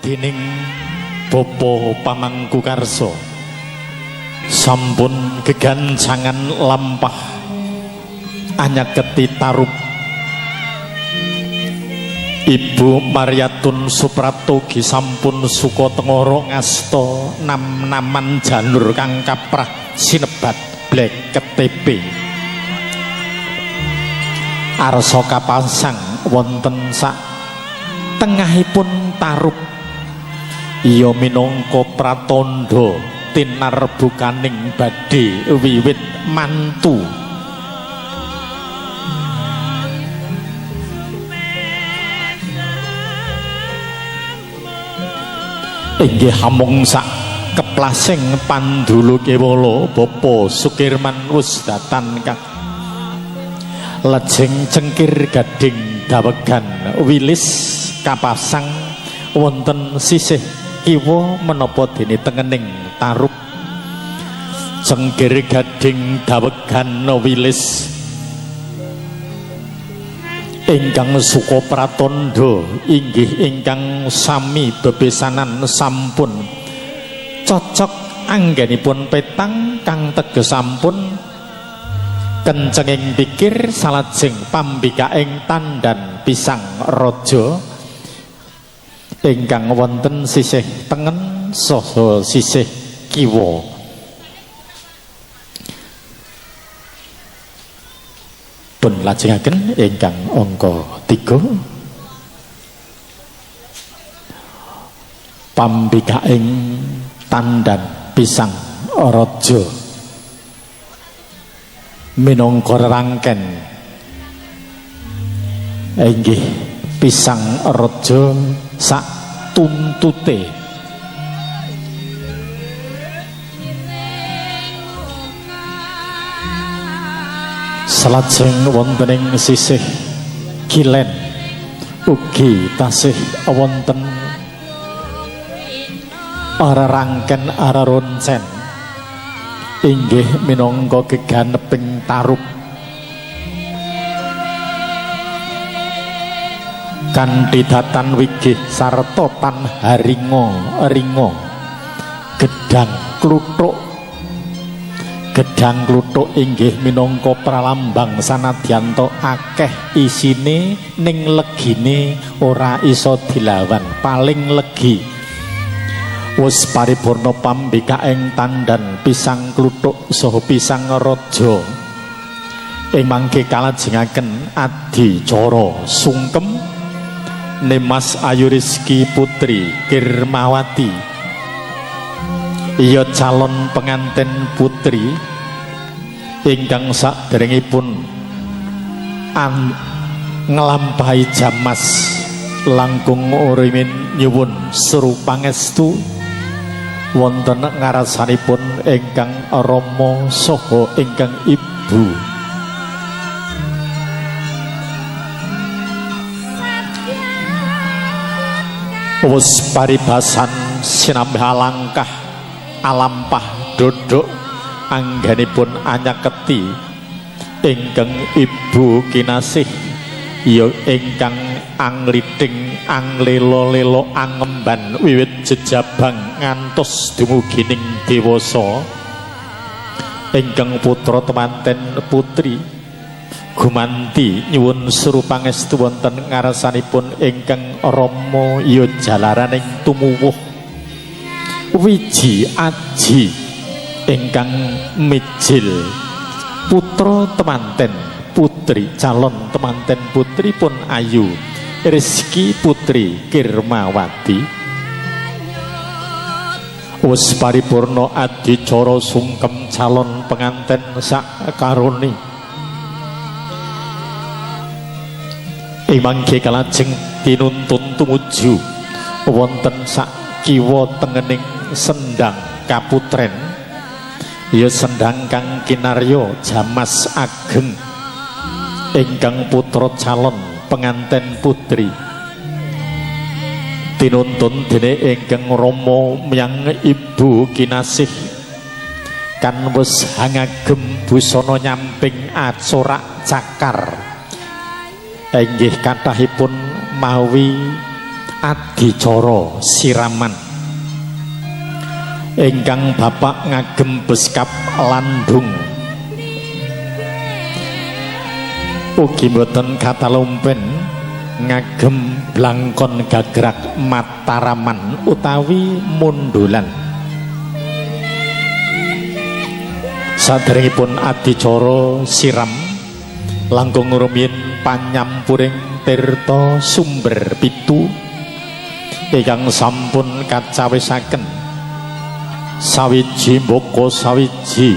dening Bapa Pamangkukarsa sampun gegancangan lampah anyaketi tarup Ibu Mariatun Supratogi sampun suka tengara ngasta nam-naman janur kang kaprah sinebat blek KTP arsa kapasang wonten sak tengahipun tarup iya minangka pratandha tinarbukaning badhe wiwit mantu inggih hamung sak keplasing pandulu kewala Bapa Sukirman wis datan kang lajeng cengkir gading dawegan wilis kapasang wonten sisih kiwa menapa dene tengening tarup cengkir gading dawegan wilis ingkang suka pratandha inggih ingkang sami bebesanan sampun cocok anggenipun petang kang teges sampun kencenging pikir salajeng pambikaing tandan pisang raja ingkang wonten sisih tengen saha sisih kiwa pun lajengaken ingkang angka 3 pambikaing tandan pisang raja minangka rangken inggih pisang raja sak tuntute salajeng wonten ing sisih kilen ugi tasih wonten ara rangken ara roncen inggih minangka geganeping tarup kanthi datan wigih sarta tan haringa gedang kluthuk gedang kluthuk inggih minangka pralambang sanadyanto akeh isine ning legine ora iso dilawan paling legi wis paripurna pambikaing tandan pisang kluthuk saha pisang raja ing mangke kalajengaken adicara sungkem Nimas Ayu Rizki Putri Kirmawati iya calon pengantin putri ingkang saderengipun nglampahi jamas langkung urimin nyuwun seru pangestu wonten ngarasanipun ingkang rama saha ingkang ibu wis paribasan sinambah langkah alampah dodok anggenipun anyaketi ingkang ibu kinasih ya ingkang angliting anglelo-lelo angemban wiwit jejabang ngantos dumugining dewasa ingkang putra temanten putri gumanti nyuwun suruh pangestu wonten ngarasanipun ingkang rama ya jalaraning tumuwuh wiji aji ingkang mijil putra temanten putri calon temanten putri pun Ayu Rizki Putri Kirmawati wis paripurna adicara sungkem calon penganten sakarone ing mangke kalajeng tinuntun tumuju wonten sak kiwa tengening sendang kaputren ya sendang kang kinarya jamas ageng ingkang putra calon penganten putri tinuntun dene ingkang rama miyang ibu kinasih kan wis hangagem busana nyamping acorak cakar inggih kathahipun mawi adicara siraman ingkang bapak ngagem beskap landung ugi boten katalumpen ngagem blangkon gagrak mataraman utawi mundulan. Saderengipun adicara siram langkung rumiyin panyampuring tirta sumber pitu ingkang sampun kacawisaken sawiji mbaka sawiji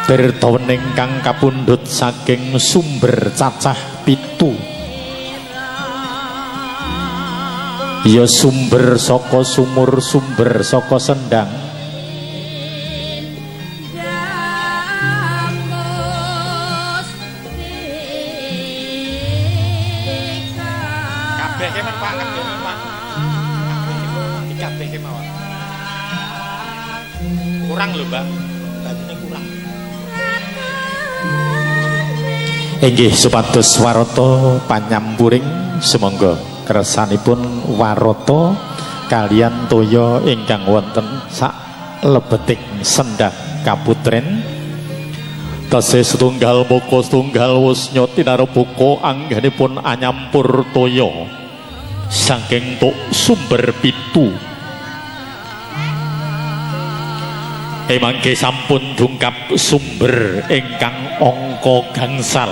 tirta wening kang kapundhut saking sumber cacah pitu ya sumber saka sumur sumber saka sendang kurang lho Mbak, batine kurang. Inggih supados warata panyampuring sumangga kersanipun warata kalian toya ingkang wonten sak lebeting sendang kaputren tasih setunggal moko setunggal wusnya tinarabaka anggenipun anyampur toya saking tuk sumber pitu. Mangke sampun dungkap sumber ingkang angka gangsal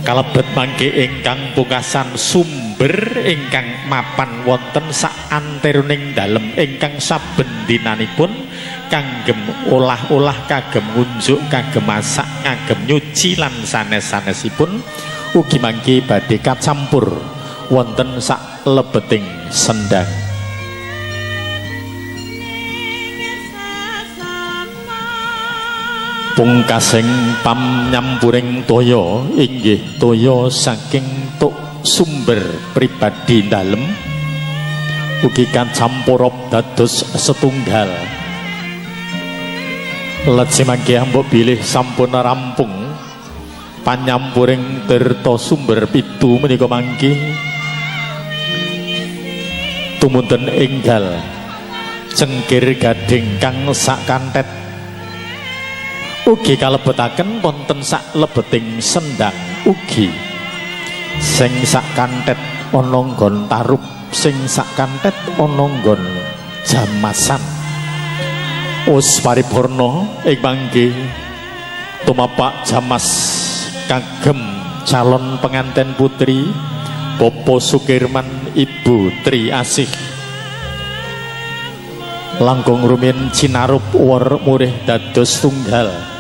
kalebet mangke ingkang pungkasan sumber ingkang mapan wonten sak anteruning dalem ingkang saben dinanipun kanggem olah-olah kagem ngunjuk kagem masak kagem nyuci lan sanes-sanesipun ugi mangke badhe kacampur wonten sak lebeting sendang. Pungkasing pamnyampuring toya inggih toya saking tuk sumber pribadi dalem ugi kacampur dados setunggal. Lajeng mangke mbok bilih sampun rampung panyampuring tirta sumber pitu menika mangke tumunten enggal cengkir gading kang sak kantet ugi kalebetaken wonten sak lebeting sendang ugi sing sak kantet ana nggon tarup sing sak kantet ana nggon jamasan us paripurna ing mangke tumapak jamas kagem calon penganten putri Bapak Sukirman Ibu Tri Asih langkung rumiyin cinarup war murih dados tunggal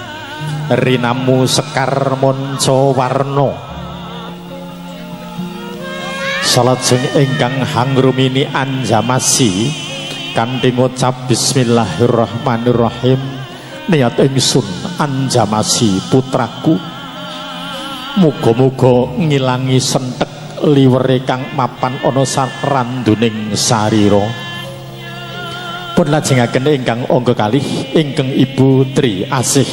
rinamu sekar monco warno salajeng ingkang hangrumini anjamasi kanthi ngucap bismillahirrahmanirrahim niat ingsun anjamasi putraku muga-muga ngilangi sentek liwere kang mapan ana saranduning sarira pun lajengaken ingkang angka kalih ingkang Ibu Tri Asih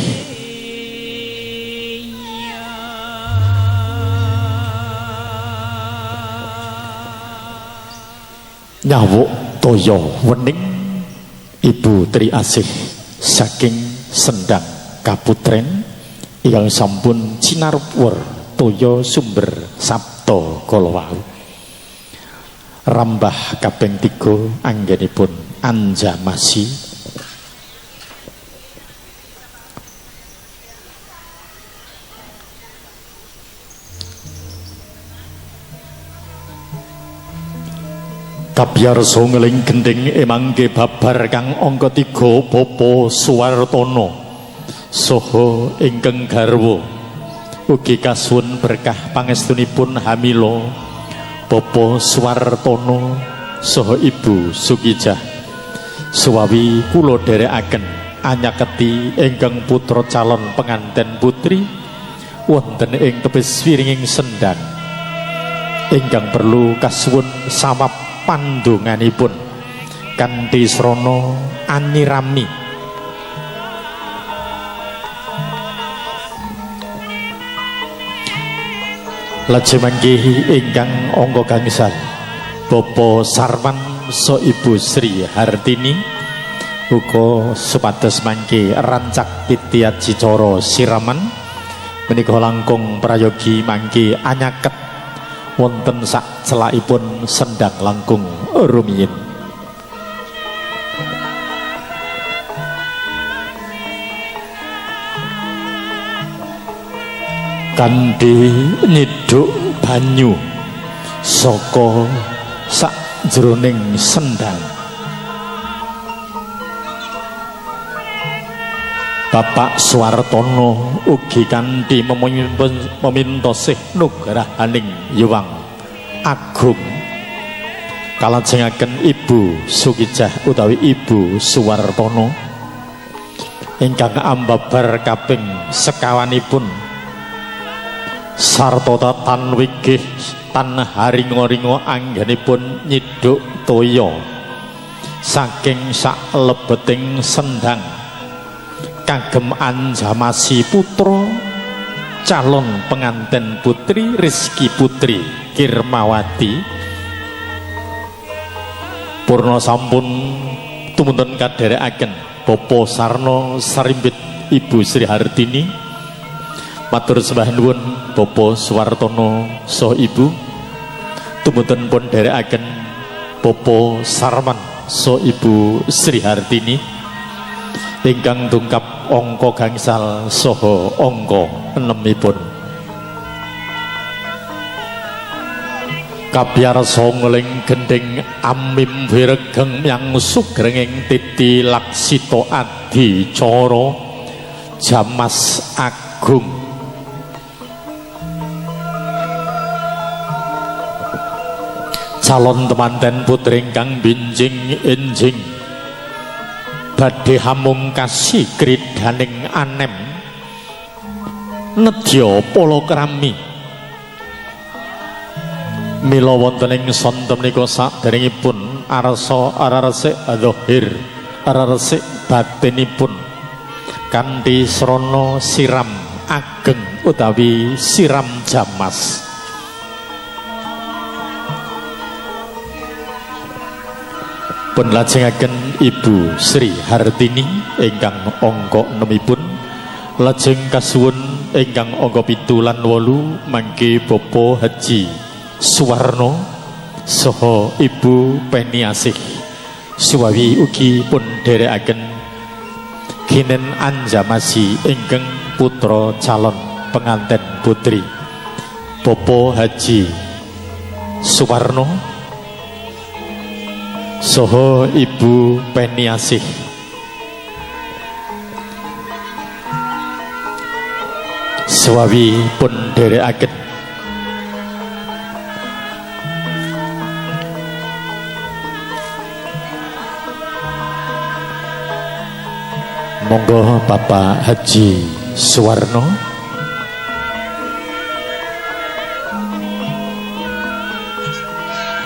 nyawuk toya wening Ibu Tri Asih saking sendang kaputren ingkang sampun cinarwur toya sumber sabta kala wau rambah kaping 3 anggenipun anjamasi Kabyarsa ngeling gending emangke babar kang angka 3 Bapa Suwartana saha ingkang garwa ugi kasuwun berkah pangestunipun hamila Bapa Suwartana saha Ibu Sukijah suwawi kula dherekaken anyaketi ingkang putra calon penganten putri wonten ing tebis wiringing sendang ingkang perlu kasuwun samap pandonganipun kanthi srana anirami Lajeng mangke ingkang angka gangsal Bapak Sarwan so Ibu Sri Hartini uga supados mangke rancak titiaji cara siraman menika langkung prayogi mangke anyaket wonten sak celakipun sendang langkung rumiyin. Kanthi nyiduk banyu saka sak jroning sendang Bapak Suwartono ugi kanthi memintosih nugrahaning Yuwang Agung kalajengaken Ibu Sukijah utawi Ibu Suwartono ingkang ambabar kaping sekawanipun sarta tan wigih tan haringa-ringa anggenipun nyiduk toya saking sak lebeting sendang kagem anjamasi putra calon penganten putri Rizky Putri Kirmawati purna sampun tumunten kadherekaken Bapak Sarno Sarimbit Ibu Sri Hartini matur sembah nuwun Bapak Suwartono saha Ibu tumunten pun dherekaken Bapak Sarman saha Ibu Sri Hartini ingkang tungkap angka gangsal saha angka 6ipun kabiyarsa ngeling gending amim wiregeng yang sugrenging titi laksita adicara Jamas Agung calon temanten putri ingkang binjing enjing badhe hamungkasi kridhaning anem nedya palakrami mila wonten ing sonten menika saderengipun arsa araresik zahir araresik batinipun kanthi srana siram ageng utawi siram jamas pun lajengaken Ibu Sri Hartini ingkang angka 6ipun lajeng kasuwun ingkang angka 7 lan 8 mangke Bapak Haji Suwarno saha Ibu Peniasih suwawi ugi pun dherekaken kinen anjamasi ingkang putra calon penganten putri Bapak Haji Suwarno saha Ibu Peniasih suwawi pun dherekaken monggo Bapak Haji Suwarno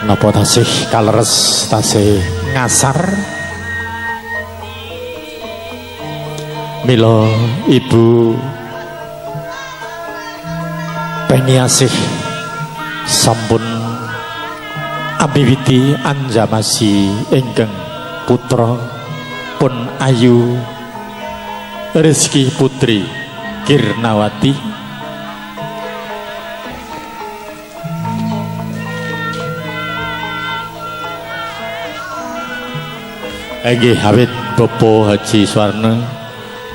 napa tasih kaleres tasih ngasar mila Ibu Peniasih sampun abiwiti anjamasi ingkang putra pun ayu Rizky Putri Kirnawati Nggih awit Bapak Haji Suwarno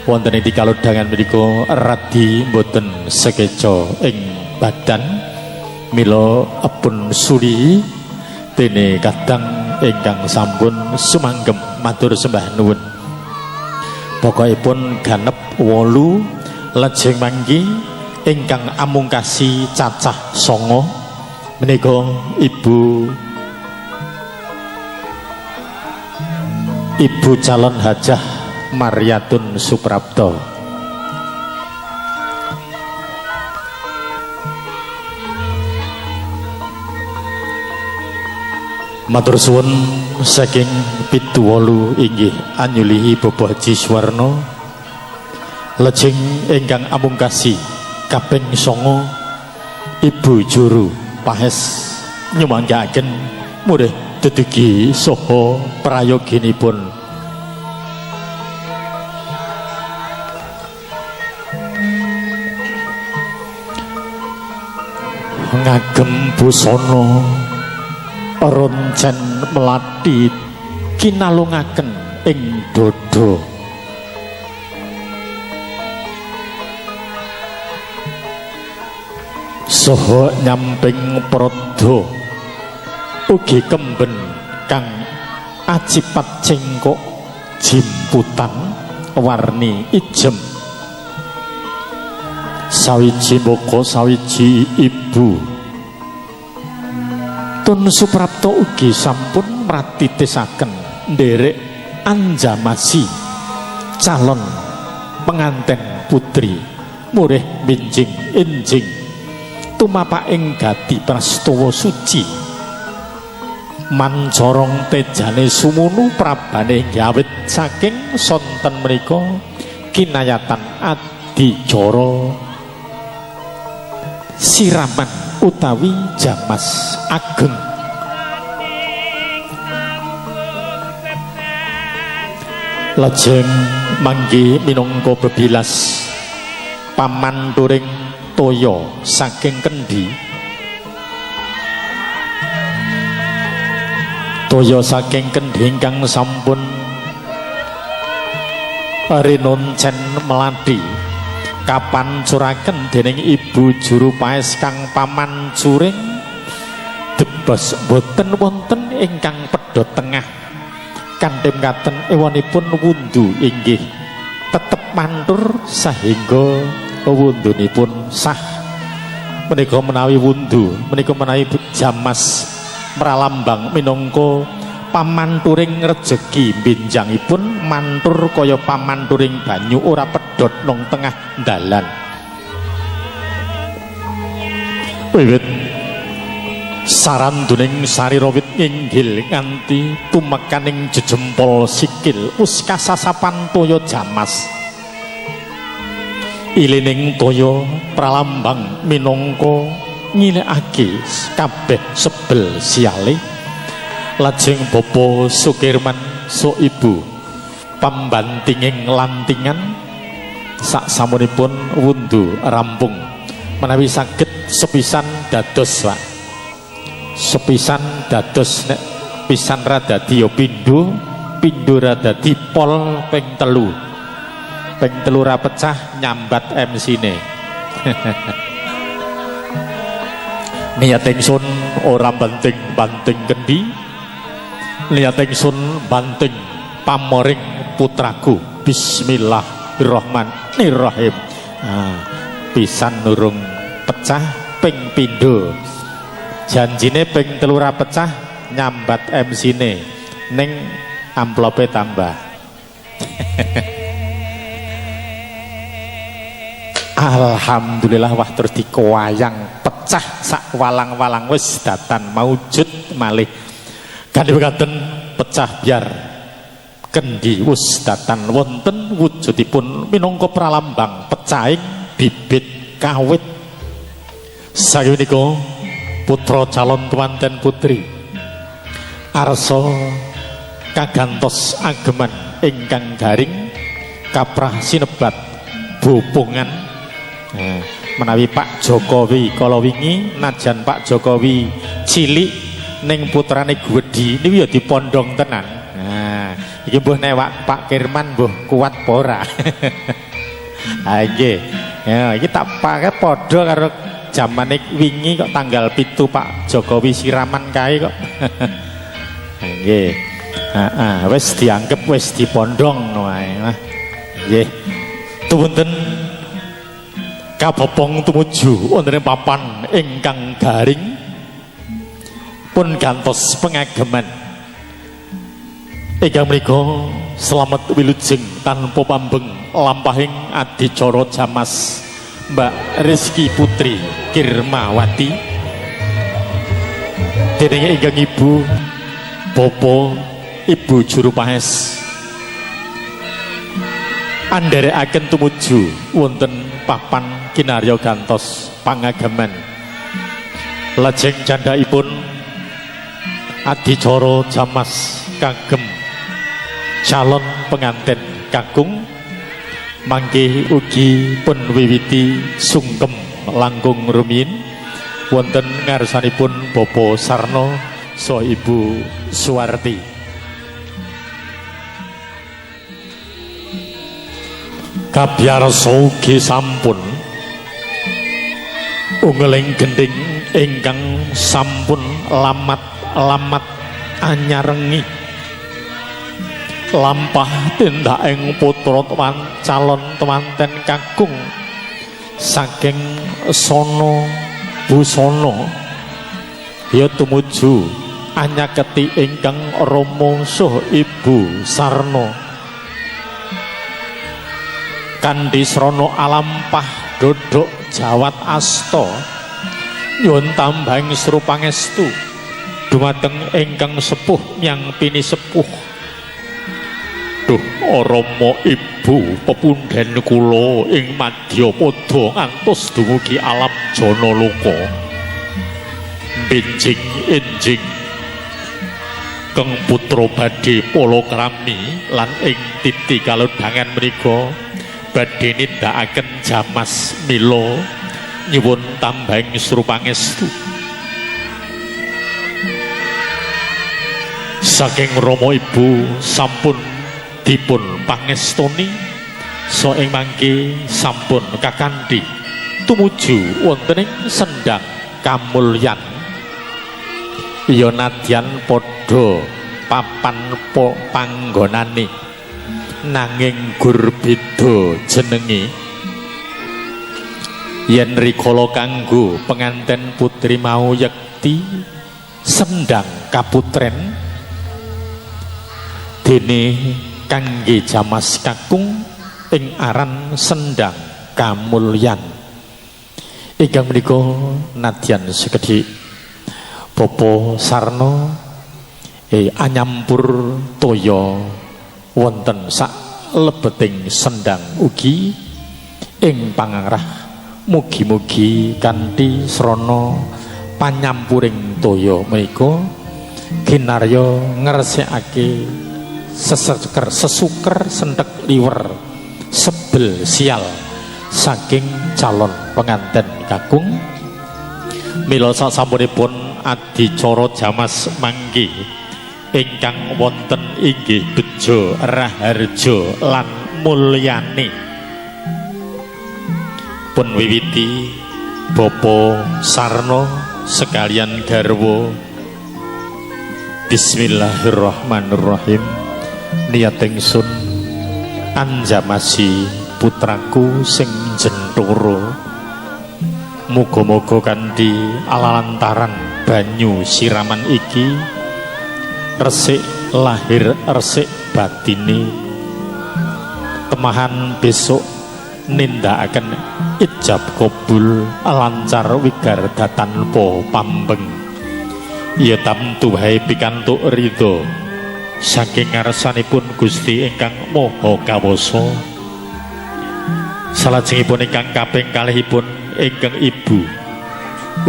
wonten ing kalodhangan menika radi mboten sekeca ing badan mila pun suli dene kadang ingkang sampun sumanggem matur sembah nuwun pokokipun ganep 8 lajeng mangki ingkang amungkasi cacah 9 menika Ibu calon hajah Maryatun Suprapto matur suwun saking 7-8 inggih anyulihi Bapak Haji Suwarno lajeng ingkang amungkasi kaping 9 Ibu Juru Pahes nyumanggaken murih dedugi saha prayoginipun ngagem busana roncen melati kinalungaken ing dada saha nyamping prada ugi kemben kang acipat cengkok jimputan warni ijem sawiji mbaka sawiji ibu Tun Suprapto ugi sampun mratitesaken nderek anjamasi calon penganten putri murih minjing enjing tumapaking gati prastawa suci mancorong tejane sumunu prabane gawit saking sonten menika kinayatan adicara siraman utawi jamas ageng lajeng manggi minangka bebilas pamanturing toya saking kendi toya saking kendi ingkang sampun rinoncen melati kapan curaken dening Ibu Juru Paes kang paman curing debos boten wonten ingkang pedhot tengah kanthi mekaten ewanipun wundu inggih tetep mantur sahingga wundunipun sah menika menawi wundu menika menawi jamas pralambang minangka pamanturing rejeki benjangipun mantur kaya pamanturing banyu ora pedhot nang tengah dalan wiwit saranduning sarira wit inggil nganti tumekaning jejempol sikil wis kasasapan toya jamas ilining toya pralambang minangka nyilekake kabeh sebel siale lajeng Bapak Sukirman so Ibu pambantinging lantingan sak samunipun wundu rampung menawi saged sepisan dados Pak sepisan dados nek pisan rada dadi ya pindho rada dadi pol ping telu ra pecah nyambat MC-ne niat ingsun ora banting kendi niat ingsun banting pamoring putraku bismillahirrahmanirrahim pisan nurung pecah ping pindho janjine ping telu ra pecah nyambat MC-ne ning amplope tambah alhamdulillah wah terus dikowayang pecah sak walang-walang wis datan maujud malih kanthi mekaten pecah biar kendi wis datan wonten wujudipun minangka pralambang pecahing bibit kawit saking menika putra calon tuanten putri arsa kagantos ageman ingkang garing kaprah sinebat bopongan menawi Pak Jokowi kala wingi najan Pak Jokowi cilik ning putrane Gwedi niku ya dipondhong tenan. Nah, iki mbuh nek Pak Kirman mbuh kuat apa ora? Ha nggih. Ya, iki tak pakai padha karo jamane wingi kok tanggal 7 Pak Jokowi siraman kae kok. Nggih. Heeh, wis dianggep wis dipondhong wae. Nggih. Tuwunten kabopong tumuju wonten papan ingkang garing pun gantos pengageman ingkang menika slamet wilujeng tanpa pambeng lampahing adicara jamas Mbak Rizky Putri Kirmawati dening ingkang Ibu Bopo Ibu Juru Paes andherekaken tumuju wonten papan kinarya gantos pangageman Lajeng candhaipun adicara jamas kagem calon pengantin kakung mangke ugi pun wiwiti sungkem langkung rumiyin wonten ngarsanipun Bapak Sarno saha Ibu Suwarti. Kabyarsa ugi sampun unggeling gending ingkang sampun lamat anyarengi lampah tindaking putra calon temanten kakung saking sono busana ya tumuju anyaketi ingkang Rama saha Ibu Sarno kanthi srana alampah dodok jawat asta nyuwun tambahing sru pangestu dumateng ingkang sepuh nyang pini sepuh. Duh Rama Ibu pepundhen kula ing Madyapada ngantos dumugi alam Janaloka benjing enjing keng putra badhe palakrami lan ing titi kalodhangan menika badhe nindakaken jamas mila nyuwun tambahing sru pangestu saking Rama Ibu sampun dipun pangestoni so ing mangke sampun kakanthi tumuju wonten ing sendhang kamulyan ya nadyan padha papan panggonane nanging gur beda jenenge yen rikala kanggo penganten putri mau yekti sendhang kaputren dene kangge jamas kakung ing aran sendhang kamulyan ingkang menika nadyan sekedhik Bapak Sarno anyampur toya wonten sak lebeting sendhang ugi ing pangarah mugi-mugi kanthi srana panyampuring toya menika kinarya ngresekake sesuker sentek liwer sebel sial saking calon penganten kakung mila sasampunipun adicara jamas mangke ingkang wonten inggih beja raharja lan mulyane pun wiwiti Bapak Sarno sekalian garwa bismillahirrahmanirrahim niat ingsun anjamasi putraku sing jentoro muga-muga kanthi alalantaran banyu siraman iki resik lahir resik batine temahan besok nindakaken ijab kabul lancar wigarda tanpa pambeng ya tamtu hae pikantuk ridho saking ngarsanipun Gusti ingkang Maha Kawasa salajengipun ingkang kaping kalihipun ingkang Ibu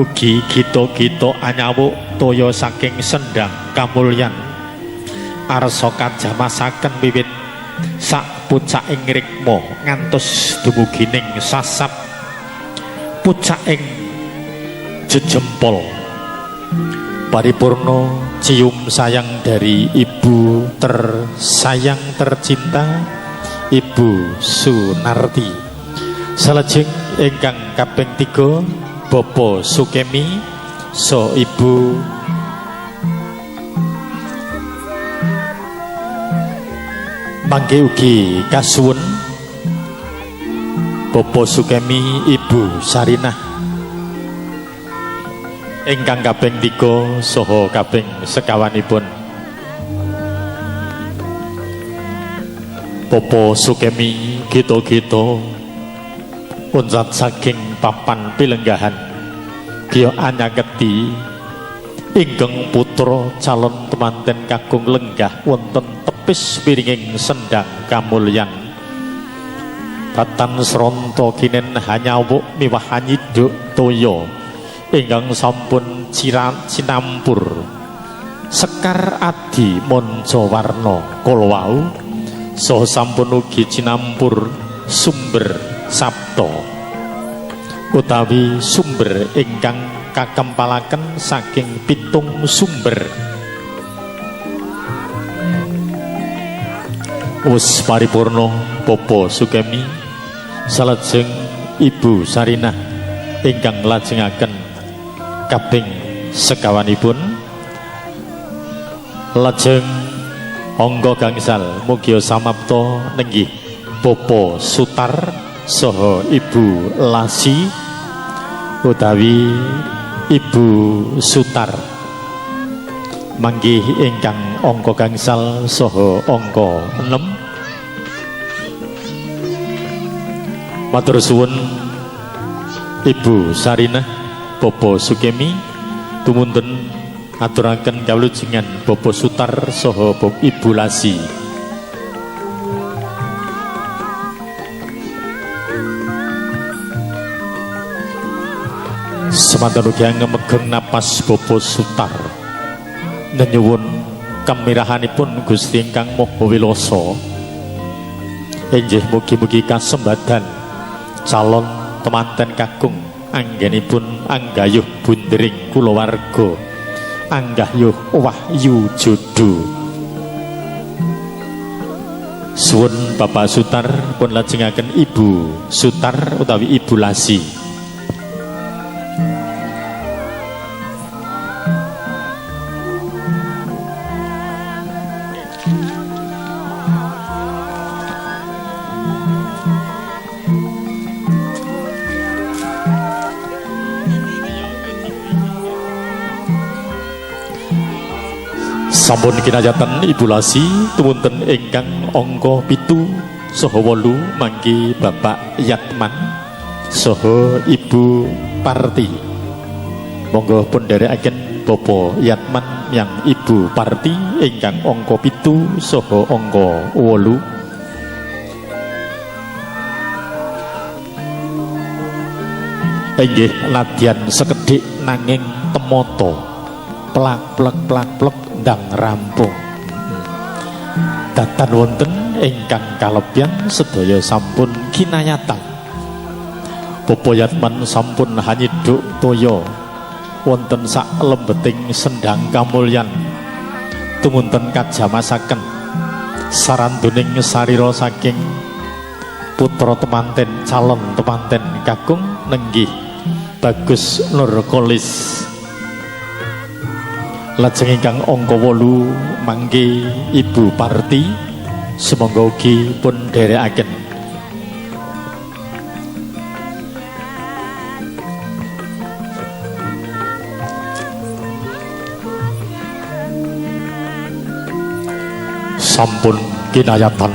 ugi kita anyawuk toya saking sendhang kamulyan arsa kajamasaken wiwit sak pucaking rikma ngantos dumugining sasap pucaking jejempol paripurna cium sayang dari Ibu tersayang tercinta Ibu Sunarti. Salajeng ingkang kaping 3 Bapak Sukemi so Ibu mangke ugi kasuwun Bapak Sukemi Ibu Sarinah ingkang kaping 3 saha kaping sekawanipun Bapak Sukemi kita-kita unsat saking papan pilenggahan kaya anyaketi ingkang putra calon temanten kakung lenggah wonten tepis piringing sendhang kamulyan tatan sronto kinen hanyawuk miwah anyiduk toya ingkang sampun cinampur Sekar Adi Mancawarna kala wau saha sampun ugi cinampur sumber sabta utawi sumber ingkang kakempalaken saking pitung sumber. Wis paripurna Bapa Sukemi salajeng Ibu Sarinah ingkang lajengaken kaping sekawanipun lajeng angka gangsal mugi samapta nenggih Bapa Sutar saha Ibu Lasi utawi Ibu Sutar manggih ingkang angka gangsal saha angka 6. Matur suwun Ibu Sarinah Bapa Sukemi tumuntun aturaken kawlujengan Bapa Sutar saha Ibu Lasi. Semanten ugi ngemegeng napas Bapa Sutar nyuwun kamirahanipun Gusti ingkang Maha Wilasa inggih mugi-mugi kasembadan calon temanten kakung anggenipun anggayuh bundering kulawarga anggayuh wahyu jodoh. Suwun Bapak Sutar pun lajengaken Ibu Sutar utawi Ibu Lasi. Sampun kinayatan Ibu Lasi tumunten ingkang angka 7 saha 8 mangki Bapak Yatman saha Ibu Parti. Monggo pun dherekaken Bapak Yatman yang Ibu Parti ingkang angka 7 saha angka 8. Inggih nadyan sekedhik nanging temata plak-plek ndang rampung. Datan wonten ingkang kalebyan sedaya sampun kinayatan. Bapa Yatman sampun hanyiduk toya wonten sak lembeting sendang kamulyan tumunten kajamasaken saranduning sarira saking putra temanten calon temanten kakung nenggih Bagus Nurkolis. Lajeng ingkang angka 8 mangke Ibu Parti sumangga ugi pun dherekaken. Sampun kinayatan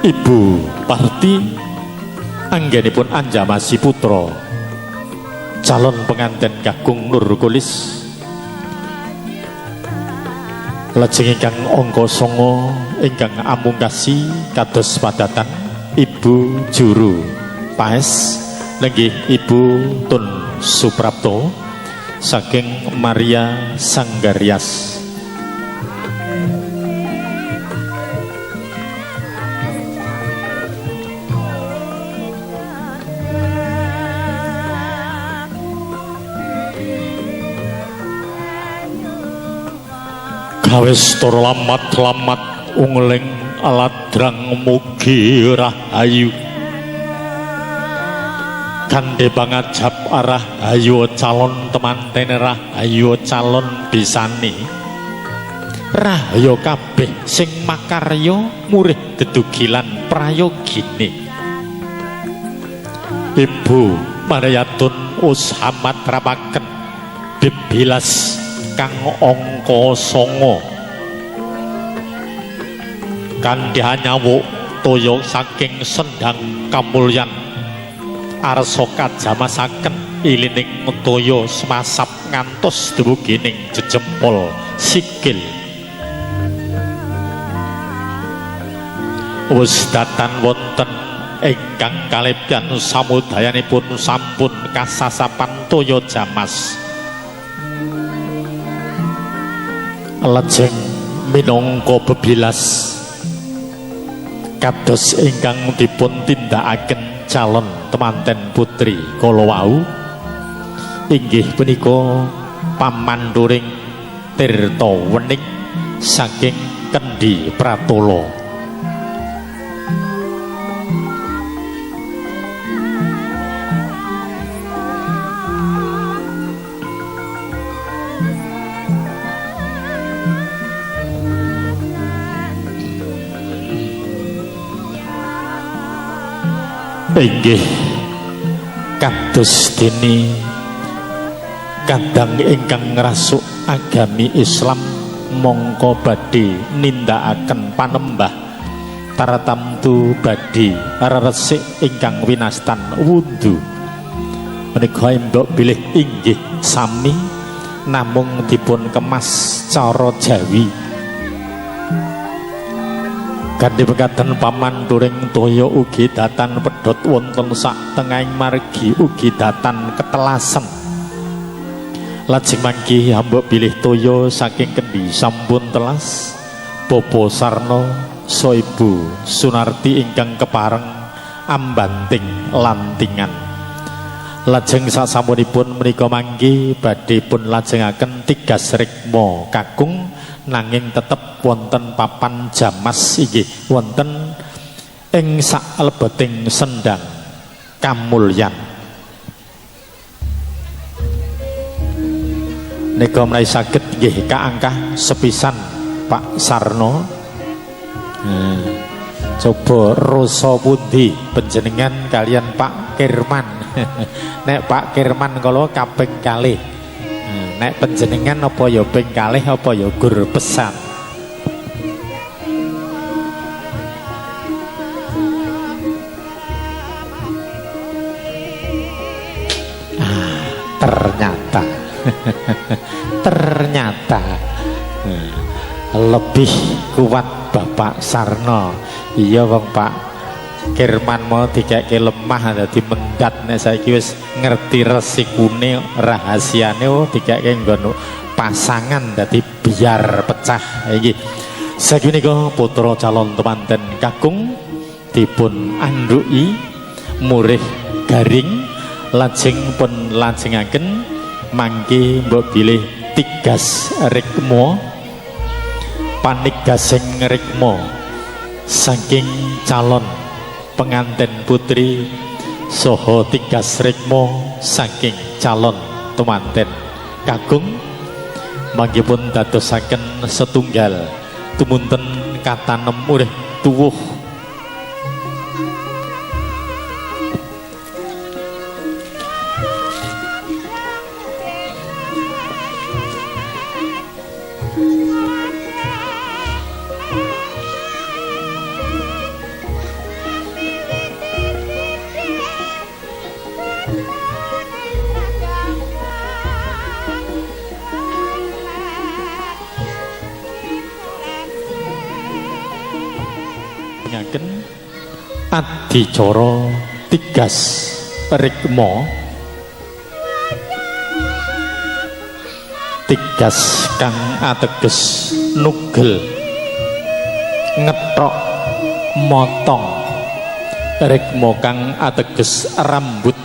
Ibu Parti anggenipun anjamasi putra calon pengantin kakung Nurkolis. Lajeng ingkang angka 9 ingkang amungkasi kados padatan Ibu Juru Paes nenggih Ibu Tun Suprapto saking Maria Sanggarias. Kawis tur lamat-lamat ungling aladrang mugi rahayu kandhe pangajab arah ayu calon temanten rahayu calon bisani rahayu kabeh sing makarya murih dedugilan prayogine. Ibu Mariatun Ushamat rapaken bebilas kang angka 9 kandhe nyawuk toya saking sendang kamulyan arsa kajamasaken ilining toya semasap ngantos dumugining jejempol sikil. Wis datan wonten ingkang kalebyan samudayanipun sampun kasasapan toya jamas lajeng minangka bebilas kados ingkang dipun tindakaken calon temanten putri kala wau inggih punika pamanduring tirta wening saking Kendi Pratala. Inggih kados dene kadang ingkang ngrasuk agami Islam mongko badhe nindakaken panembah tartamtu badhe resik ingkang winastan wudhu menika mbok bilih inggih sami namung dipun kemas cara Jawi kanthi mekaten pamanduring toya ugi datan pedhot wonten sak tengahing margi ugi datan ketelasen lajeng mangki hambuk bilih toya saking Kendi sampun telas Bapa Sarna so Ibu Sunarti ingkang kepareng ambanting lantingan lajeng sasampunipun menika mangki badhe pun lajengaken tigas rikma kakung nanging tetep wonten papan jamas inggih wonten ing saklebeting sendang kamulyan nika menawi saged nggih kaangkah sepisan Pak Sarno coba rasa pundi panjenengan kalian Pak Kirman nek Pak Kirman kala kaping kalih nek panjenengan apa ya ping kalih apa ya gur pesan ternyata lebih kuat Bapak Sarno. Iya wong Pak Kirman mau dikeke lemah dadi mendat nek saiki wis ngerti resikune rahasiane dikeke nggon pasangan dadi biar pecah iki. Saiki nika putra calon temanten kakung dipun anduki murih garing lajeng pun lajengaken mangke mbok bilih tigas rikma panigasing rikma saking calon pengantin putri saha tigas rikma saking calon temanten kakung mangke pun dadosaken setunggal tumunten katanem urip tuwuh adicara tigas rikma tigas kang ateges nugel ngethok motong rikma kang ateges rambut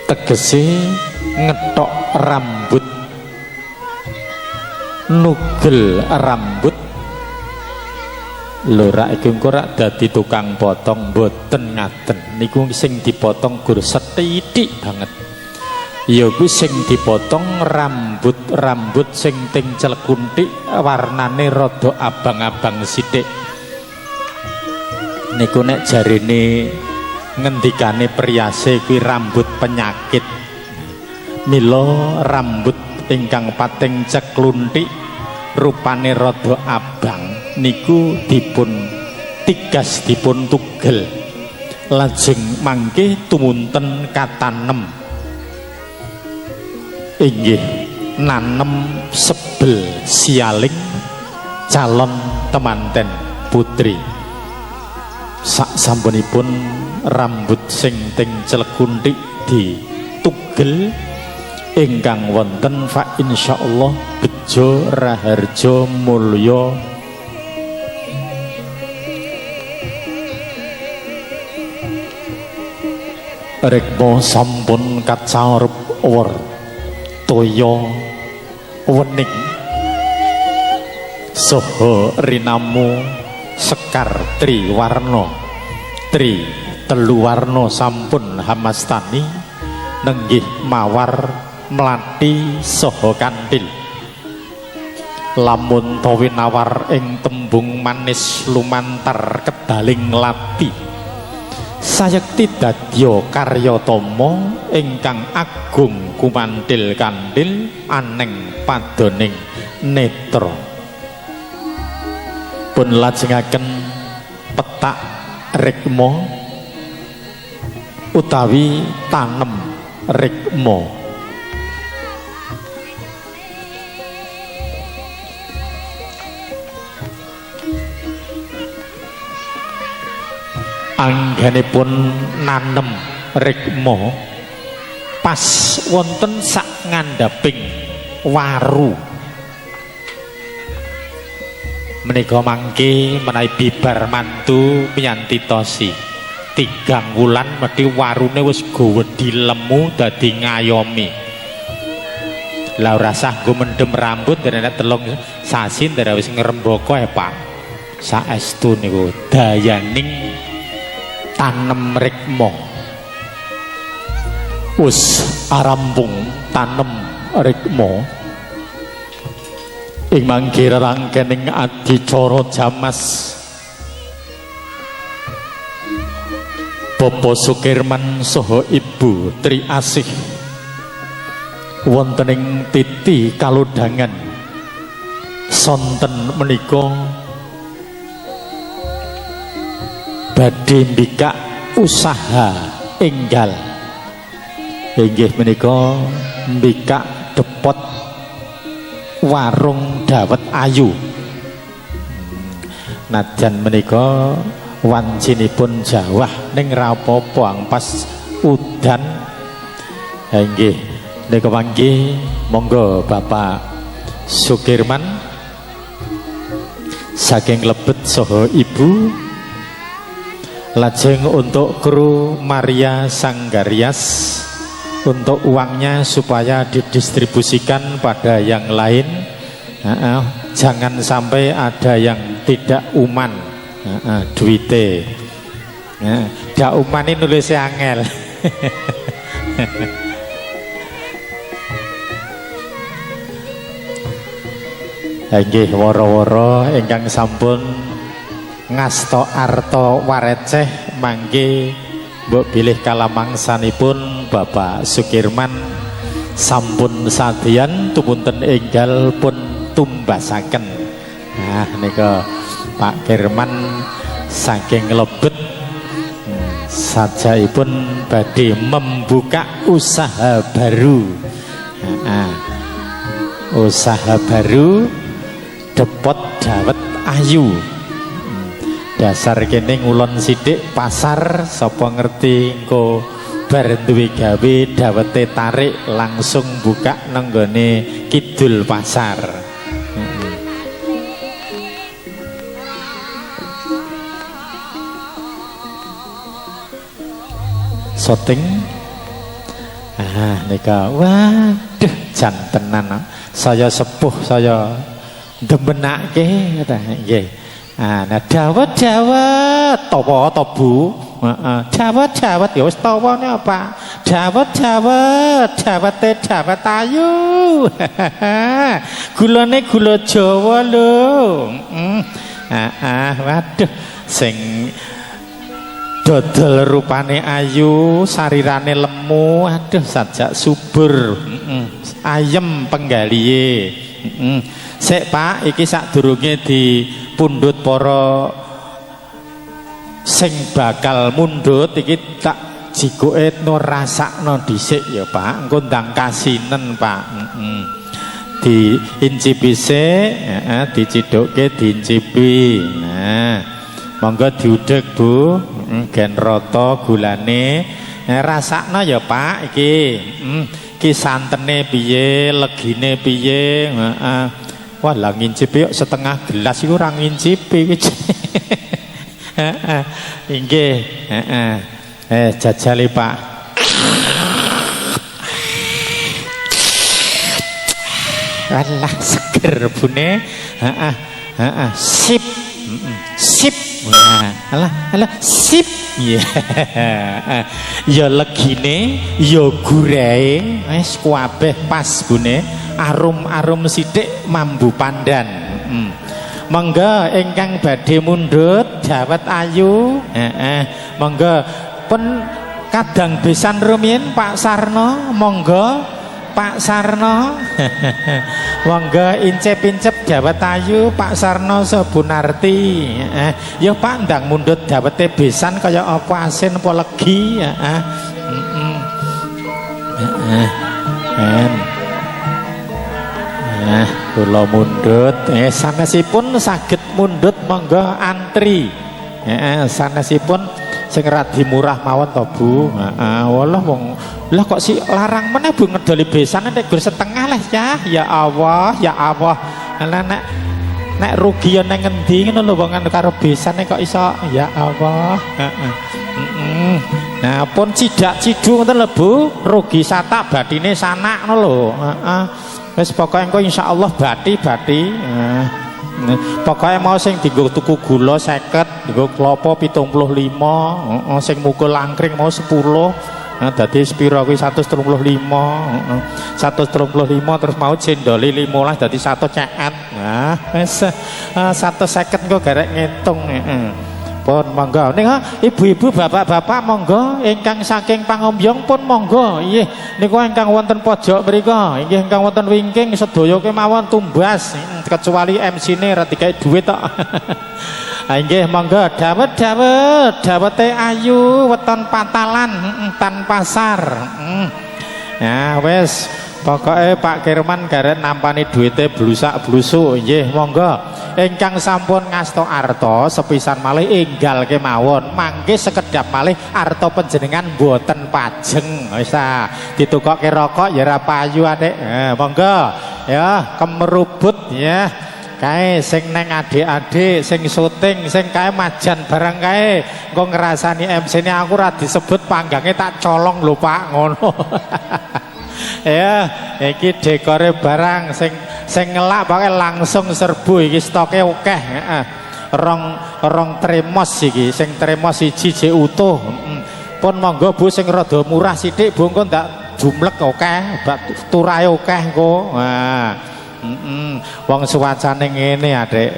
tegese ngethok rambut nugel rambut lho rak iki engko rak dadi tukang potong mboten ngaten niku sing dipotong gur sethithik banget ya kuwi sing dipotong rambut sing ting celekunthik warnane rada abang-abang sithik niku nek jarine ngendikane priyase kuwi rambut penyakit mila rambut ingkang pating ceklunthik rupane rada abang niku dipun tigas dipun tugel lajeng mangke tumunten katanem inggih nanem sebel sialing calon temanten putri sak sampunipun rambut sing ting celekuntik ditugel ingkang wonten fa insyaallah bejo raharjo mulya rekmo sampun kacarep wer toya wening saha rinamu sekar triwarna tri telu warna sampun hamastani nenggih mawar mlati saha kanthil lamun tawi nawar ing tembung manis lumantar kedaling lati sayekti dadya karyatama ingkang agung kumantil kandil aneng padoning netra pun lajengaken petak rikma utawi tanem rikma anggenipun nanem rikma pas wonten sak ngandhaping waru menika mangke menawi bibar mantu piyanti tosi 3 wulan mesti warune wis gowedhi lemu dadi ngayomi la ora sah nggo mendem rambut dene 3 sasi ndara wis ngrembaka ya Pak saestu niku dayaning tanem rikma wis arampung tanem rikma ing mangke rangkening adicara jamas Bapak Sukirman saha Ibu Tri Asih wonten ing titi kalodhangan sonten menika badhe mbikak usaha enggal inggih menika mbikak depot warung dawet ayu najan menika wancinipun jawah ning ra apa-apa pas udan inggih nika mangke monggo Bapak Sukirman saking lebet saha Ibu lajeng untuk kru Maria Sanggarias untuk uangnya supaya didistribusikan pada yang lain jangan sampai ada yang tidak uman duite dak uman ini nulisnya angel nggih woro-woro ingkang sampun ngasto arto wareceh mangke mbok bilih kalamangsanipun Bapak Sukirman sampun sadian tumunten enggal pun tumbasaken nah nika Pak Kirman saking lebet sajaipun badhe membuka usaha baru usaha baru depot dawet ayu dasar kene ngulon sithik pasar sapa ngerti engko bar duwe gawe dawete tarik langsung buka nang nggone kidul pasar syuting nika waduh jan tenan saya sepuh saya demenake nggih nah dawet-dawet tawa to Bu dawet-dawet ya wis tawane apa dawet-dawet dawet ayu gulane gula Jawa lho waduh sing dodol rupane ayu sarirane lemu aduh sajak subur ayem penggalihe sik Pak iki sadurunge dipundhut para sing bakal mundhut iki tak jikoke rasakno dhisik ya Pak engko ndang kasinen Pak diincipi sik dicidhukke diincipi nah Monggo diudek Bu, gen rata gulane. Rasakno ya Pak iki. Iki santene piye, legine piye? Heeh. Wah, lah ngincipi setengah gelas iku ora ngincipi iki. Heeh. Inggih, heeh. Jajali Pak. Alah seger bune. Heeh. Heeh. Sip. Sip. Alah sip. Ya legine, ya gurehe wis kabeh pas bune. Arum-arum sithik mambu pandan. Monggo ingkang badhe mundhut dawet ayu. Monggo pun kadang besan rumiyin Pak Sarno, monggo Pak Sarno. Monggo incep-incep dawet ayu Pak Sarno Sebunarti. Ya Pak ndang mundhut dawete besan kaya apa asin apa legi. Kula mundhut, sanesipun saged mundhut monggo antri. Sanesipun sing radi murah mawon to Bu. Walah wong lah kok si larang meneh Bu ngedoli besan nek gur setengah lah ya. Ya Allah, ya Allah. Lah nek rugi ya nang ngendi ngono lho wong karo besane kok iso ya Allah. Nah pun cidak-cidu ngoten lho Bu, rugi satak batine sanak ngono lho. Wis pokoke engko insyaallah bati. Pokoke mau sing dienggo tuku gula 50, dienggo klopo 75, sing mukul langkring mau 10. Nah, dadi sepiro kuwi 135. 135 terus mau cendoli 15 dadi 100 ceet. Nah, wis 150 engko garek ngitung. Pun monggo ning ibu-ibu bapak-bapak monggo ingkang saking Pangombyong pun monggo nggih niku ingkang wonten pojok mriku inggih ingkang wonten wingking sedaya kemawon tumbas kecuali MC-ne ra digawe dhuwit tok. Inggih monggo dawete ayu weton Patalan Tan Pasar. Ya wis pokoke Pak Kirman garek nampani duwite blusak-blusuk nggih monggo ingkang sampun ngasta arta sepisan malih enggal kemawon mangke sekedap malih arta panjenengan boten pajeng wis ditukokke rokok ya ora payu Adik. Monggo ya kemerubut ya kae sing neng adik-adik sing syuting sing kae majan barang kae engko ngrasani MC-ne aku ora disebut panggange tak colong lho Pak ngono. Ya iki dekore barang sing ngelak pakai langsung serbu iki stoke akeh. Rong tremos iki sing tremos siji jek utuh. Pun monggo Bu sing rada murah sithik Bu engko ndak jumlek akeh turahe akeh engko. Wong suwacane ngene Adik.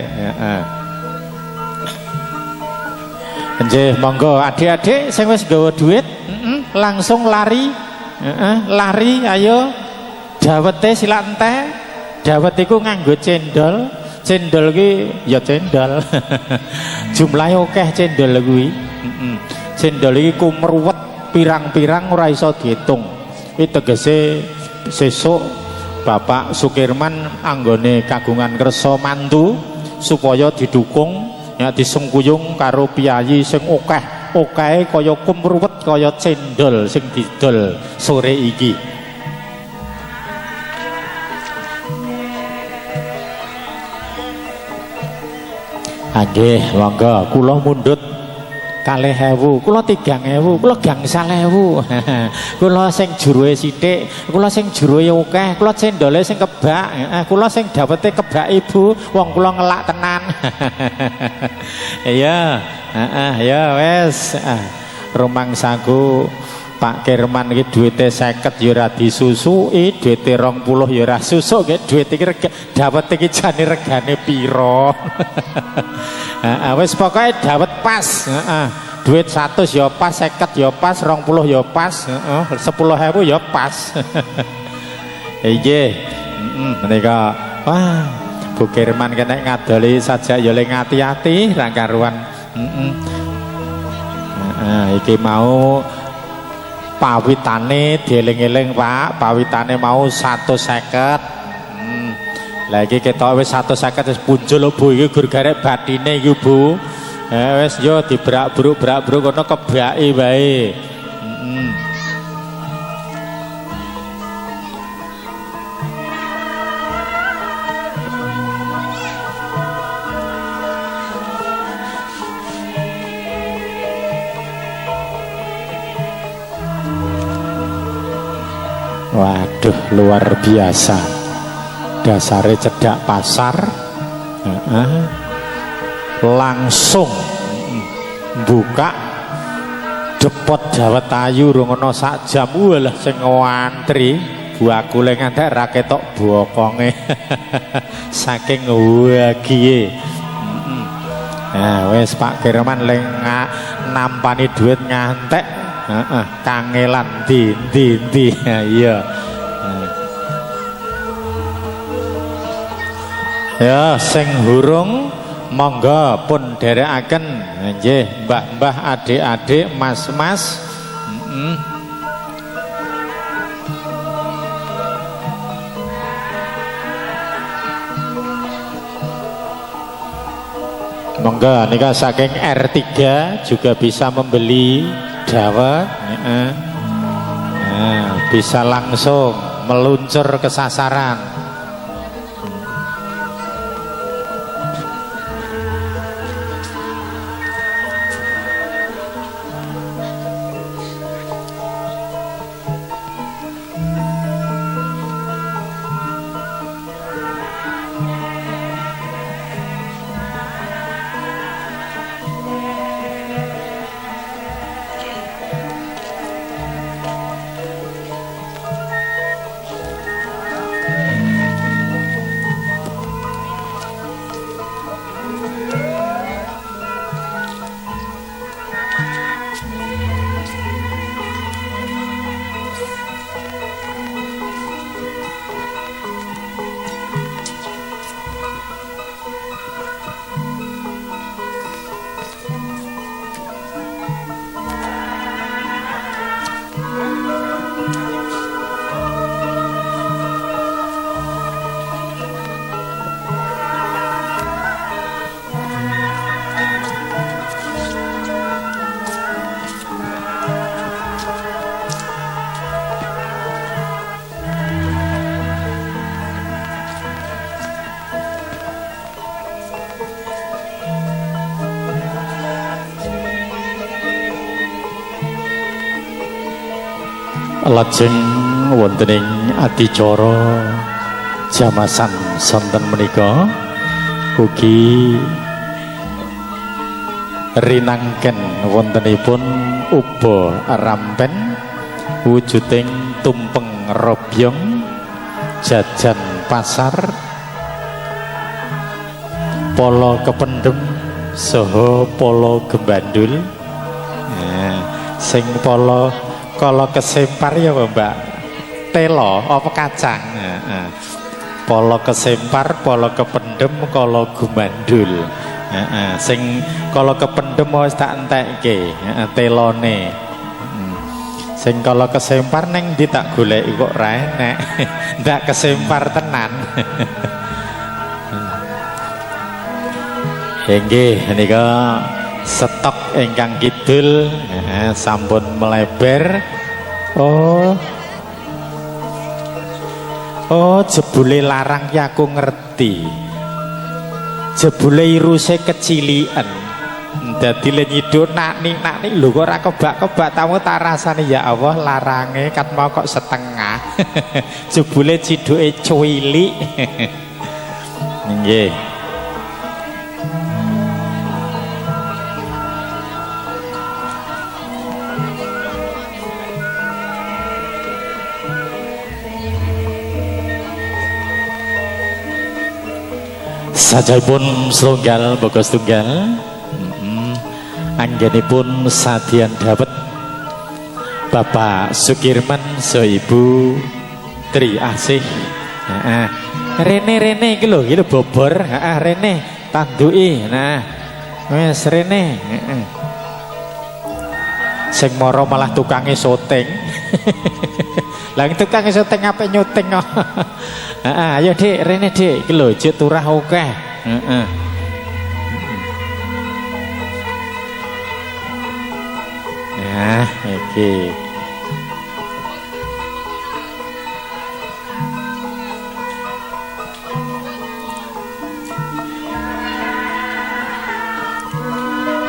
Nggih monggo adik-adik sing wis nggawa duit langsung lari. Lari ayo dawete sila entek. Dawet iku nganggo cendol. Cendol ki ya cendol. Jumlahe akeh cendol kuwi. Cendol iki kumruwet pirang-pirang ora iso diitung. Iki tegese sesuk Bapak Sukirman anggone kagungan kersa mantu supaya didukung ya disengkuyung karo piyayi sing akeh. Okae kaya kumruwet kaya cendol sing didol sore iki. Nggih, monggo kula mundhut 4000, kula 3000, kula gangsal 1000. Kula sing juruhe sithik, kula sing juruhe akeh, kula cendole sing kebak, kula sing dawete kebak Ibu, wong kula ngelak tenan. Iya, ya wes rumangsaku Pak Kirman iki duwite 50 ya ora disusuki, duwite 20 ya ora susuk, nggih duwit iki dawet iki jane regane pira. Wis pokoke dawet pas, duit 100 ya pas, 50 ya pas, 20 ya pas, 10.000 ya pas. Nggih. Menika wah Bu Kirman kena ngadoli saja ya ling ati-ati ra karuan. Iki mau pawitane dieling-eling Pak, pawitane mau 150. Lah iki ketok wis 150 wis punjul Bu iki gur garek batine iki Bu. Wes yo dibrak-bruk kono kebaki wae. Waduh, luar biasa. Dasare cedak pasar. Langsung buka depot dawet ayu rungono sak jam. Walah sing ngantri buakule ngantek ra ketok bokonge. Saking wagiye. Nah, wis Pak Kirman leng nampani duit ngantek. Kangelan ndi iya. Ya sing hurung monggo pun dherekaken nggih mbah-mbah adik-adik mas-mas. Monggo nika saking R3 juga bisa membeli dawet. Bisa langsung meluncur ke sasaran. Lajeng wonten ing adicara jamasan sonten menika ugi rinangken wontenipun uba rampen wujuding tumpeng robyong jajan pasar polo kependem saha polo gembandul. Sing polo kalau kesempar ya Mbak telo apa kacang. Polo kesempar, polo kependem, kalau gumandul. Sing kalau kependem wis tak entekke telone. Sing kalau kesempar neng di tak goleki kok ra enek. Ndak kesempar tenan. Nggih nika stok ingkang kidul sampun melebar. Oh jebule larang ya aku ngerti. Jebule iruse kecilian. Dadi le nyiduk nakni lho kok ora kebak-kebak tamu tak rasane ya Allah larange kat mau kok setengah. Jebule ciduke cuwilik. Nggih. Sajaipun setunggal bogos tunggal anggenipun sadian dawet Bapak Sukirman so Ibu Tri Asih. Rene iki lho bobor. Rene tanduki. Nah wis rene. Sing moro malah tukange syuting. Lah tukange syuting apik nyuting kok. Ayo Dik, rene Dik, iki lho jek turah akeh. Nah, iki.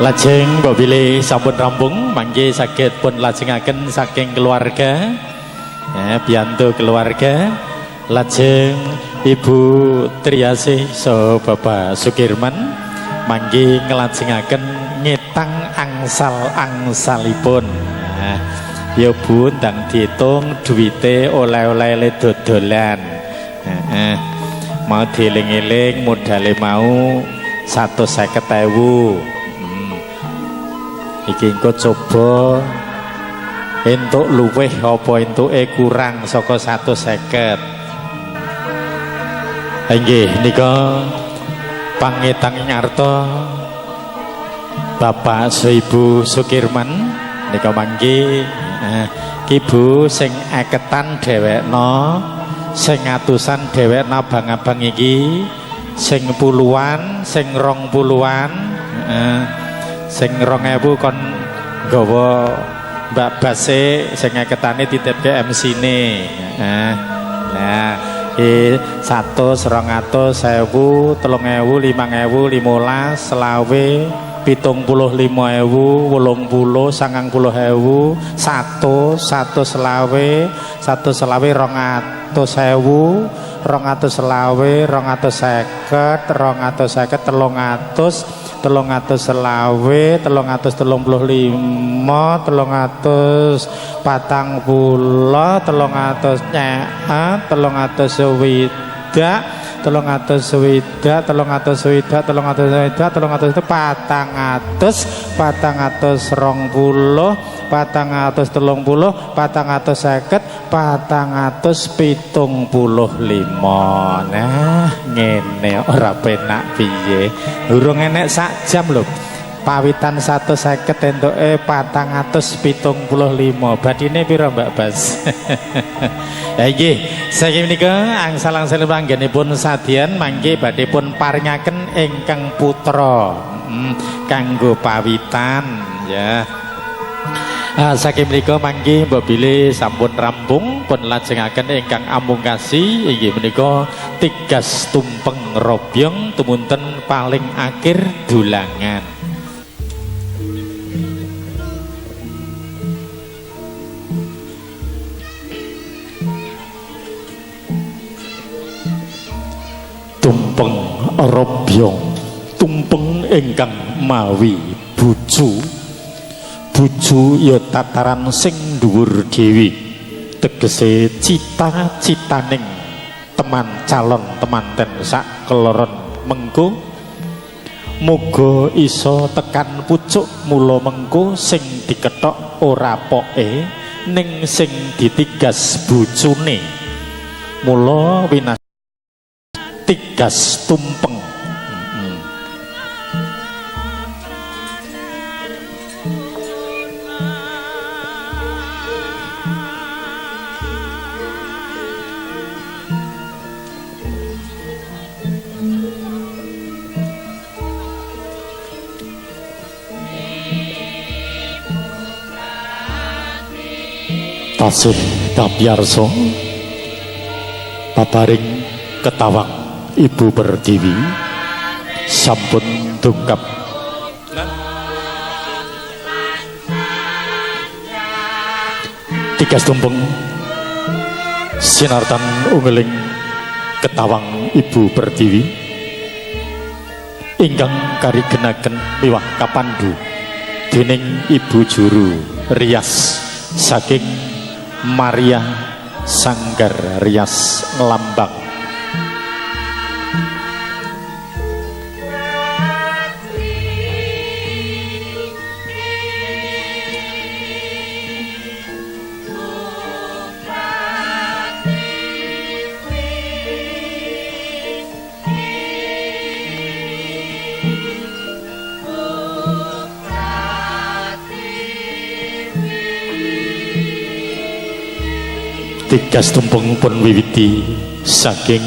Lajeng mbili sampun rampung mangke saged pun lajengaken saking keluarga ya biyantu keluarga lajeng Ibu Triasih so Bapak Sukirman mangke nglajengaken ngetang angsal-angsalipun nah, ya Bu ndang diitung duwite oleh-oleh dodolan mau dieling-eling modale mau 150.000 iki engko coba entuk luweh apa entuke kurang saka 150. Inggih nika pangetanging arta Bapak Ibu Sukirman nika mangke Ibu sing eketan dhewekno sing atusan dhewekna abang-abang iki sing puluhan sing 20-an sing 2.000 kon nggawa Mbak Base sing ngeketane titipke MC-ne. Nah, 100, 200, 1000, 3000, 5000, 15, 20, 75.000, 80, 90.000, 100, 120, 200.000, 250, 220, 250, 300, 300 selawe, 335, 340, 300 nyaat, 300 swidak, 300 swidak, 300 swidak, 300 swidak, 300 itu 400, 420, 430, 450, 450. Nah, ngene ora penak piye. Durung enek sak jam lho. Pawitan 150 entuke 475. Badine pira Mbak Bas? Ya nggih, saking menika angsal-angsal panggenipun sadyan mangke badhe pun paringaken ingkang putra kanggo pawitan ya. Saking menika mangke mbabile sampun rampung pun lajengaken ingkang amungkasi inggih menika tigas tumpeng robyong tumunten paling akhir dulangan. Tumpeng robyong tumpeng ingkang mawi bucu bucu ya tataran sing dhuwur dewi tegese cita-citaning teman calon temanten sak keloron mengko muga iso tekan pucuk mula mengko sing dikethok ora poke ning sing ditigas bucune mula winas tigas tumpeng. Tasih tapiyarsa paparing ketawang Ibu Pertiwi sampun tungkap tigas tumpeng sinartan unggeling ketawang Ibu Pertiwi ingkang karigenaken miwah kapandu dening Ibu Juru Rias saking Maria Sanggar Rias Ngelambang. Tigas tumpeng pun wiwiti saking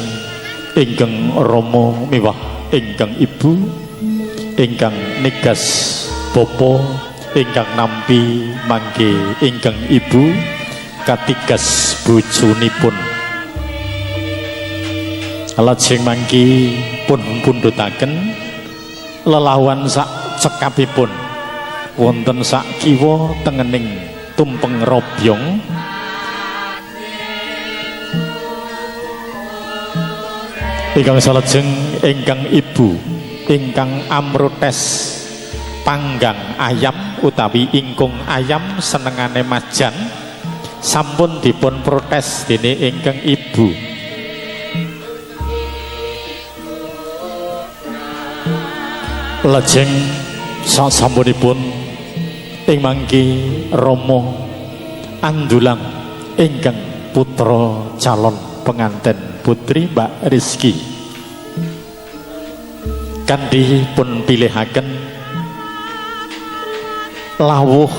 ingkang Rama miwah ingkang Ibu ingkang nigas Bapa ingkang nampi mangke ingkang ibu katigas bojonipun lajeng mangke pun pundhutaken lelawan sak cekapipun wonten sak kiwa tengening tumpeng robyong ingkang salajeng ingkang ibu ingkang amrotes panggang ayam utawi ingkung ayam senengane majan sampun dipun protes dene ingkang ibu lajeng sasampunipun ing mangke Rama andulang ingkang putra calon penganten putri Mbak Rizky kanthi pun pilihaken lawuh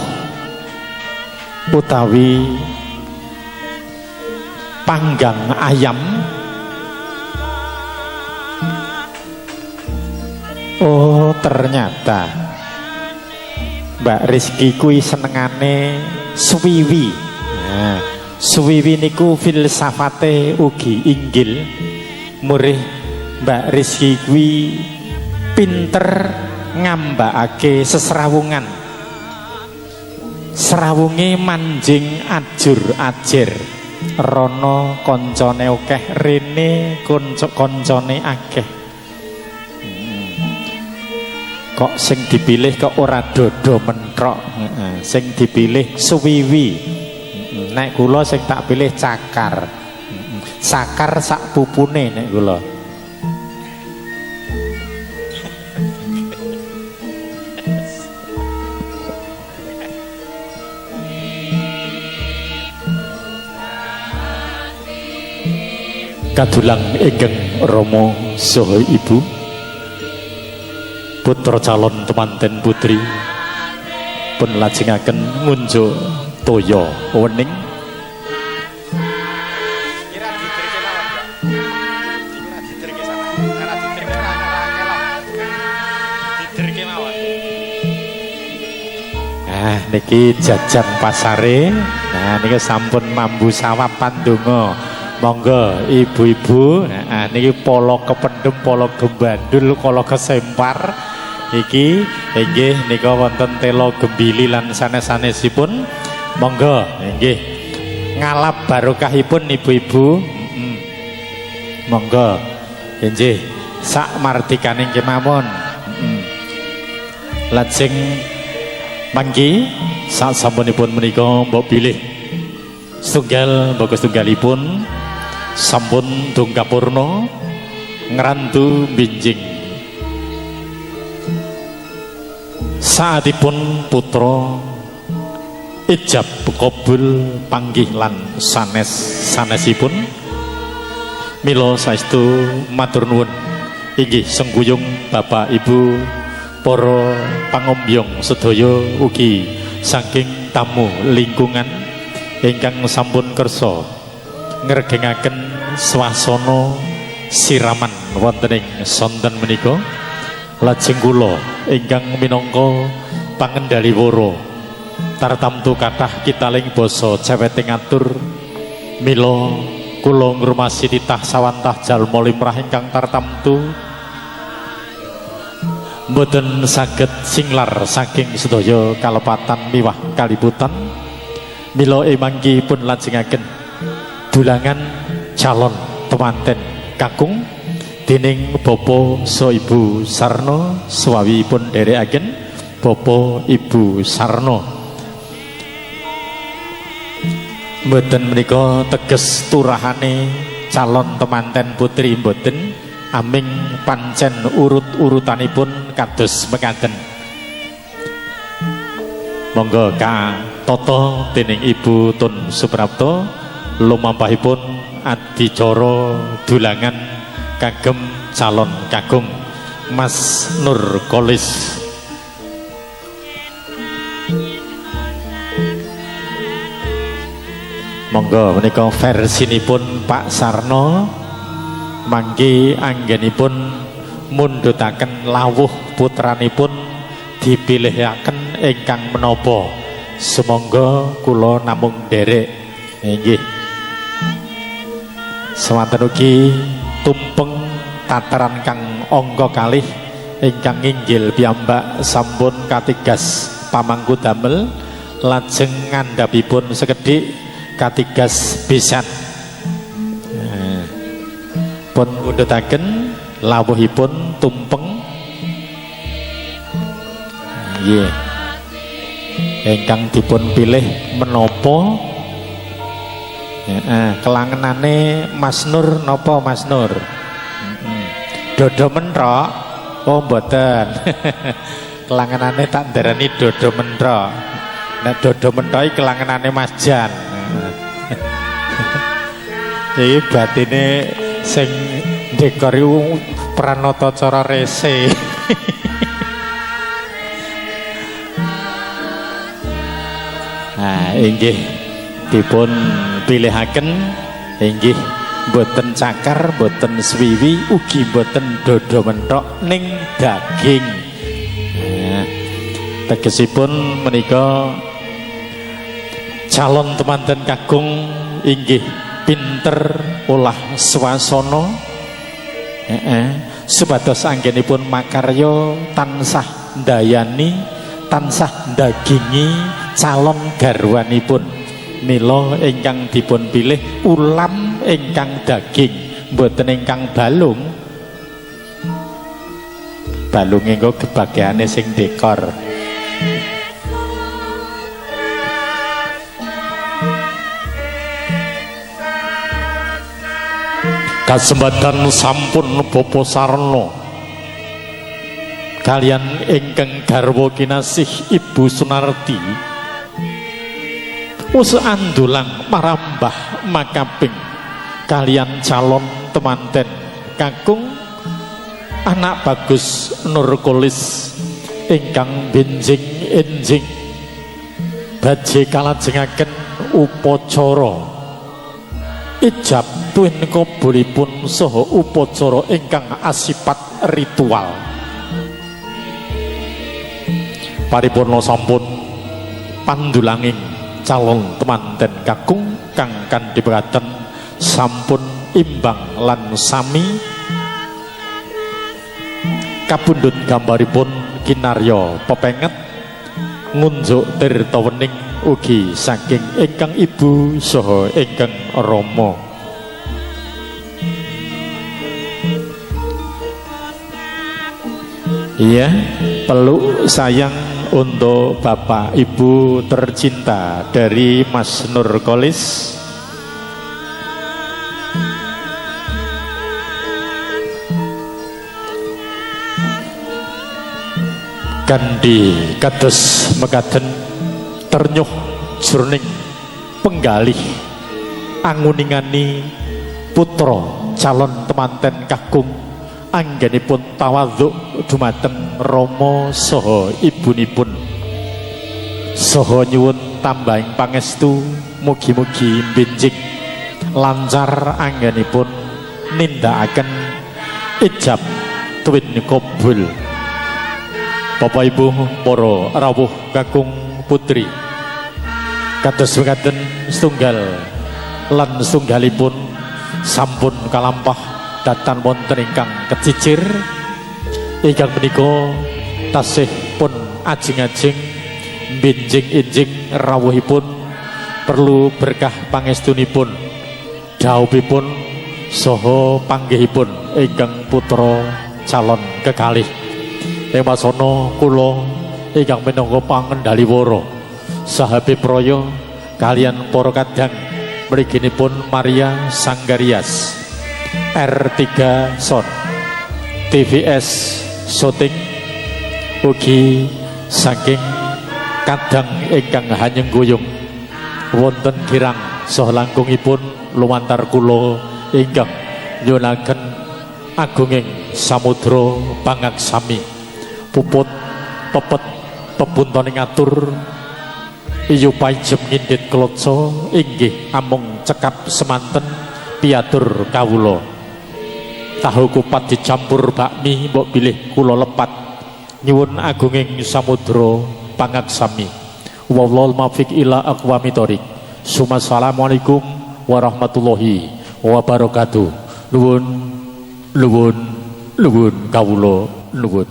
utawi panggang ayam. Oh ternyata Mbak Rizky kuwi senengane suwiwi. Nah, suwiwi niku filsafate ugi inggil. Murih Mbak Rizky kuwi pinter ngambakake seserawungan. Serawunge manjing ajur ajer. Rono koncone akeh, rene koncone akeh. Kok sing dipilih kok ora dodo mentrok, sing dipilih suwiwi. Nek kula sing tak pilih cakar. Sakar sak pupune nek kula. Kadulang ingkang Rama saha Ibu putra calon temanten putri pun lajengaken ngunjuk toya wening niki jajan pasare. Nah niki sampun mambu sawap pandonga. Monggo ibu-ibu, nah niki polo kependem, polo gembandul, polo kesempar. Iki nggih nika wonten tela gembili lan sanes-sanesipun. Monggo nggih ngalap barokahipun ibu-ibu. Monggo nggih sak mardikaning kemawon. Lajeng mangki sak sampunipun menika mbok pilih setunggal mbok setunggalipun sampun dungkapurna ngrantu binjing saatipun putra ijab kabul panggih lan sanes-sanesipun mila saestu matur nuwun inggih sengguyung Bapak Ibu para pangombyong sedaya ugi saking tamu lingkungan ingkang sampun kersa ngregengaken swasana siraman wonten ing sonten menika lajeng kula ingkang minangka pangendaliwara tartamtu kathah kitaling basa ceweting atur mila kula ngurmasi titah sawantah jalma limrah ingkang tartamtu mboten saged singlar saking sedaya kalepatan miwah kaliputan mila emanggi pun lajengaken dulangan calon temanten kakung dening Bapak so Ibu Sarno suwawi pun dherekaken Bapak Ibu Sarno mboten menika teges turahane calon temanten putri mboten aming pancen urut-urutanipun kados mekaten monggo Kak Toto dening Ibu Tun Suprapto lumampahipun adicara dulangan kagem calon kakung Mas Nur Kolis. Monggo menika versinipun Pak Sarno mangke anggenipun mundhutaken lawuh putranipun dipilihaken ingkang menapa sumangga kula namung nderek nggih semanten ugi tumpeng tataran kang angka kalih ingkang inggil piyambak sampun katigas pamangku damel lajeng ngandhapipun sekedhik katigas pisan pun ngundhutaken lawuhipun tumpeng nggih ingkang dipun pilih menapa kelangenane Mas Nur napa Mas Nur dodo mentrok oh mboten kelangenane tak ndarani dodo mentrok nek dodo mentrok kelangenane Mas Jan iki batine sing dekor iku Pranata Cara Rese nah inggih dipun pilihaken inggih boten cakar boten swiwi ugi boten dodo mentok ning daging nah, tegesipun menika calon temanten kakung inggih pinter olah swasana supados anggenipun makarya tansah ndayani tansah ndagingi calon garwanipun mila ingkang dipun pilih ulam ingkang daging mboten ingkang balung balung engko kebagiane sing dekor kasembatan sampun Bapa Sarna kalian ingkang garwa kinasih Ibu Sunarti usandulang marambah makaping kalian calon temanten kakung anak bagus Nurkolis ingkang benjing enjing badhe kalajengaken upacara ijab tuwin kabulipun saha upacara ingkang asipat ritual paripurna sampun pandulanging calon temanten kakung kang kandhipuraken sampun imbang lan sami kapundhut gambaripun kinarya pepenget ngunjuk tirta wening ugi saking ingkang ibu saha ingkang rama iya peluk sayang untuk Bapak Ibu tercinta dari Mas Nurkolis kandi kados mekaten ternyuh jroning penggalih anguningani putra calon temanten kakung anggenipun tawaduk dumateng Rama saha ibunipun saha nyuwun tambahing pangestu mugi-mugi benjing lancar anggenipun nindakaken ijab tuwin kabul Bapak Ibu para rawuh kakung putri kados mekaten setunggal lan setunggalipun sampun kalampah datan wonten ingkang kecicir ingkang menika tasih pun ajing-ajing benjing-enjing rawuhipun perlu berkah pangestunipun dhawuhipun saha panggihipun ingkang putra calon kekalih ing wasana kula ingkang minangka pangendhaliwara saha Bebraya kalian para kadang mliginipun Maria Sanggarias R3 Son TVS syuting ugi saking kadang ingkang hanyeng guyung wonten kirang saha langkungipun lumantar kula ingkang nyunaken agunging samudra pangaksami puput pepet pebuntoning atur iyu pajem ngindit klotso inggih amung cekap semanten piatur kawula tahu kupat dicampur bakmi mbok bilih kula lepat nyuwun agunging samudra pangaksami. Wallahul muwaffiq ila aqwamit thoriq. Assalamualaikum warahmatullahi wabarakatuh. Nuwun kawula nuwun.